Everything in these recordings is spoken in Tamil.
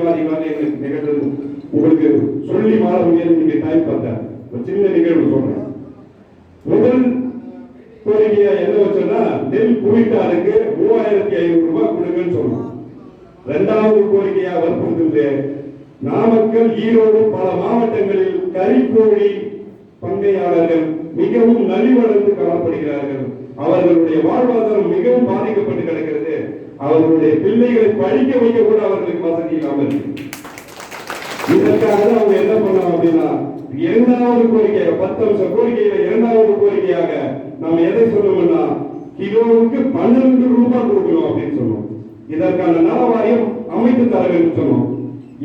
அரசியல்வாதிகளாக எங்களுக்கு நிகழ்வு உங்களுக்கு சொல்லி மாற முடியாது. நீங்க டைம் பார்த்தேன் ஒரு சின்ன நிகழ்வு சொல்றேன். முதல் கோரிக்கையா என்ன வச்சோம்னா நெல் குவிட்டாருக்கு 3500 ரூபாய் கொடுங்கன்னு சொன்னோம். இரண்டாவது கோரிக்கையா வற்புறுத்துவது நாமக்கல், ஈரோடு பல மாவட்டங்களில் கறிக்கோழி பண்ணையாளர்கள் மிகவும் நலிவடைந்து காணப்படுகிறார்கள். அவர்களுடைய வாழ்வாதாரம் மிகவும் பாதிக்கப்பட்டு கிடக்கிறது. அவர்களுடைய பிள்ளைகளை படிக்க வைக்க கூட அவர்களுக்கு வசதி இல்லாமல் இருக்கு. இதற்காக தான் அவங்க என்ன பண்ணோம் அப்படின்னா இரண்டாவது கோரிக்கையாக 10 அம்ச கோரிக்கையில இரண்டாவது கோரிக்கையாக நம்ம எதை சொன்னோம்னா கிலோவுக்கு 12 ரூபாய் கொடுக்கணும் அப்படின்னு சொன்னோம். இதற்கான நல வாரியம் அமைத்து தர வேண்டும் சொன்னோம்.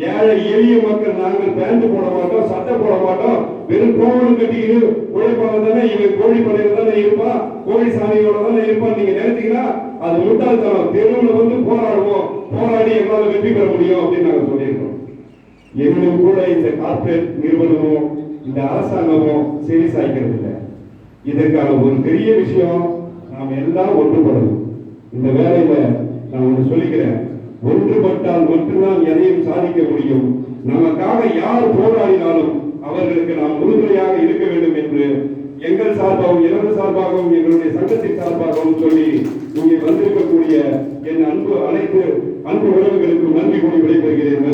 ஏழை எளிய மக்கள் நாங்கள் பேண்ட் போட மாட்டோம், சட்டை போட மாட்டோம், வெறும் கோவணம் கட்டிக்கிட்டு உழைப்பாங்க தானே, இவன் கோழி பண்ணையில தானே இருப்பான், கோழி சாணியோட தானே இருப்பான் நீங்க நினைச்சீங்கன்னா அது முட்டாள்தனம். தெருவில் வந்து போராடுவோம், போராடி எங்களால வெற்றி பெற முடியும் அப்படின்னு நாங்க சொல்லியிருக்கோம். எங்களும் கூட இந்த கார்பரேட் நிறுவனமும் இந்த அரசாங்கமும் சரி சாய்க்கிறது இல்லை. இதற்கான ஒரு பெரிய விஷயம் நாம் எல்லாம் ஒன்றுபடணும். இந்த வேலையில நான் ஒன்று சொல்லிக்கிறேன், ஒன்றுபட்டால் மட்டும்தான் எதையும் சாதிக்க முடியும். நமக்காக யார் போராடினாலும் அவர்களுக்கு நாம் உறுதுணையாக இருக்க வேண்டும் என்று எங்கள் சார்பாகவும் எனது சார்பாகவும் எங்களுடைய சங்கத்தின் சார்பாகவும் சொல்லி இங்கே வந்திருக்கக்கூடிய என் அன்பு அனைத்து அன்பு உறவுகளுக்கும் நன்றி கூறி விடைபெறுகிறேன்.